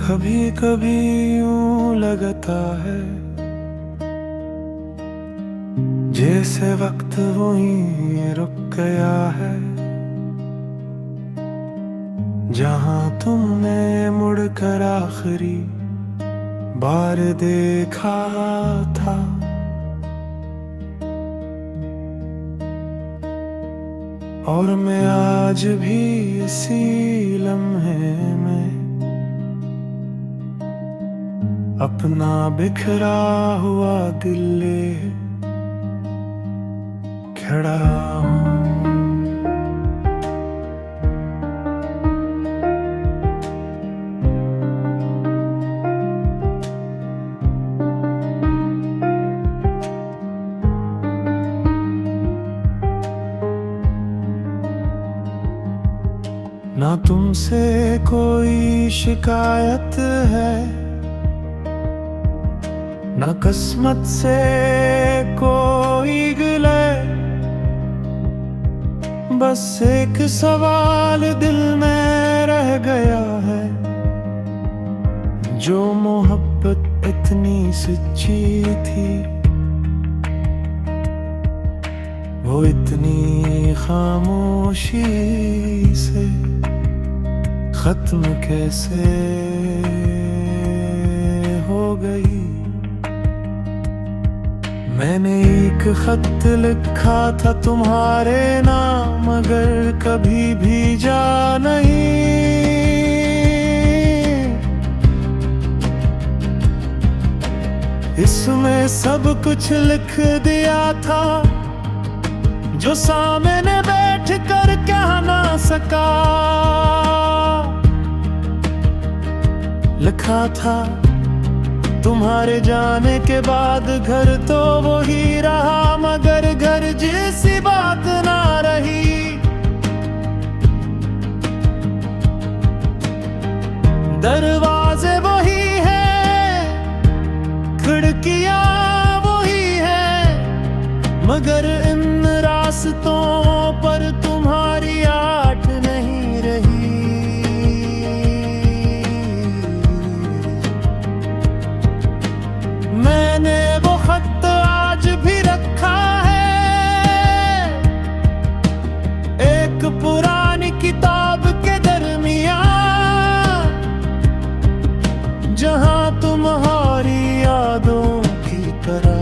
कभी कभी यूं लगता है जैसे वक्त वहीं रुक गया है, जहां तुमने मुड़कर आखिरी बार देखा था। और मैं आज भी इसी लम्हे में अपना बिखरा हुआ दिल ले खड़ा हूँ। ना तुमसे कोई शिकायत है, ना किस्मत से कोई गिले, बस एक सवाल दिल में रह गया है, जो मोहब्बत इतनी सच्ची थी वो इतनी खामोशी से खत्म कैसे हो गई। मैंने एक खत लिखा था तुम्हारे नाम, मगर कभी भेजा नहीं। इसमें सब कुछ लिख दिया था जो सामने बैठ कर कह ना सका। लिखा था तुम्हारे जाने के बाद घर तो वो ही रहा, मगर घर जैसी बात ना रही। दरवाजे वही है, खिड़कियां वही है, मगर इन रास्तों पर तुम्हारी आठ नहीं रही। मैंने वो खत आज भी रखा है एक पुरानी किताब के दरमियां, जहां तुम्हारी यादों की तरह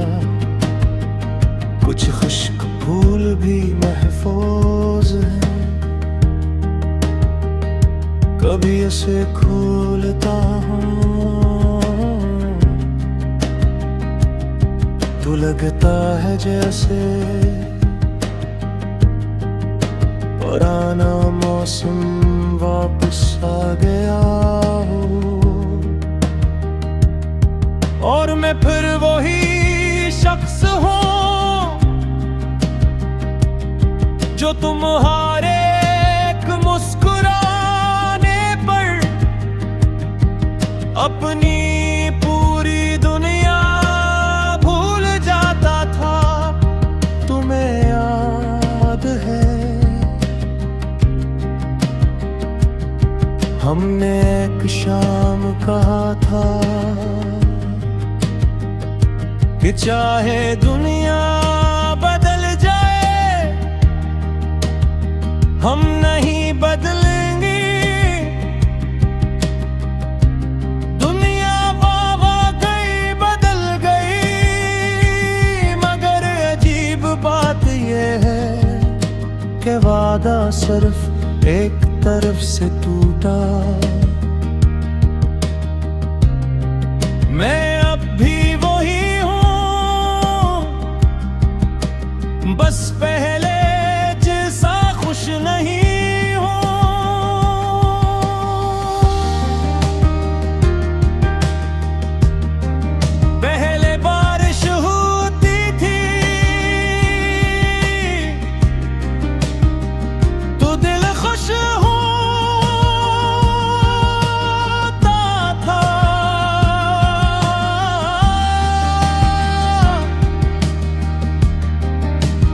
कुछ खुश्क फूल भी महफूज है। कभी इसे खोलता हूँ तो लगता है जैसे पुराना मौसम वापस आ गया हो, और मैं फिर वही शख्स हूँ जो तुम्हारे एक मुस्कुराने पर अपनी पूरी दुनिया भूल जाता था। तुम्हें याद है हमने एक शाम कहा था कि चाहे दुनिया बदल जाए हम नहीं बदलेंगे। दुनिया वाह गई बदल गई, मगर अजीब बात यह है कि वादा सिर्फ एक तरफ से टूटा। मैं अब भी वही हूँ, बस पहले जैसा खुश नहीं हूँ। पहले बारिश होती थी तो दिल खुश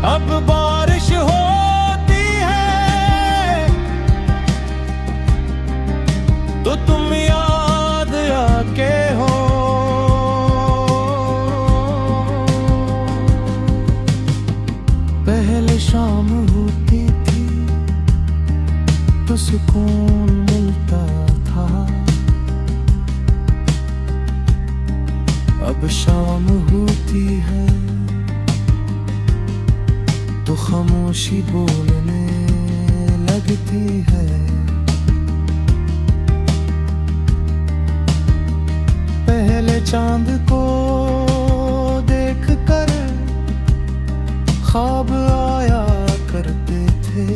अब बारिश होती है तो तुम याद सुकून मिलता था। अब शाम होती है तो खामोशी बोलने लगती है। पहले चांद को देखकर ख्वाब आया करते थे,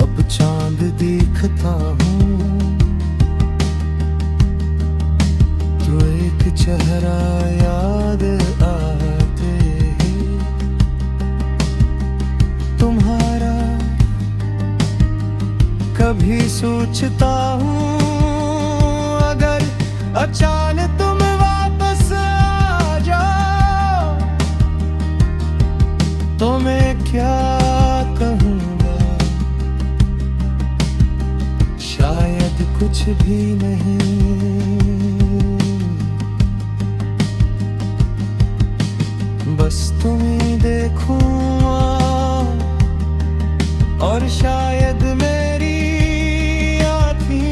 अब चांद देखता हूँ तो एक चेहरा याद आते हैं तुम्हारा। कभी सोचता हूँ अगर अचानक तुम वापस आ जाओ तो मैं क्या कहूँगा, शायद कुछ भी नहीं। बस तुम्हें देखूं और शायद मेरी आँखें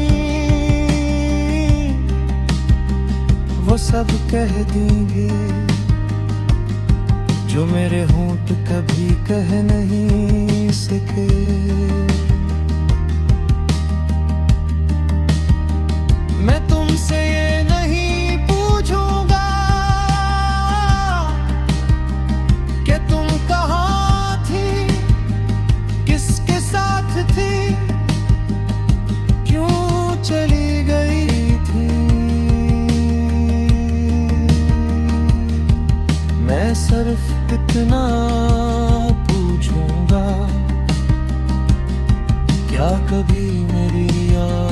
वो सब कह देंगे जो मेरे होंठ कभी कह नहीं सके। मैं तुमसे ये नहीं पूछूंगा कि तुम कहाँ थी, किसके साथ थी, क्यों चली गई थी। मैं सिर्फ इतना पूछूंगा, क्या कभी मेरी याद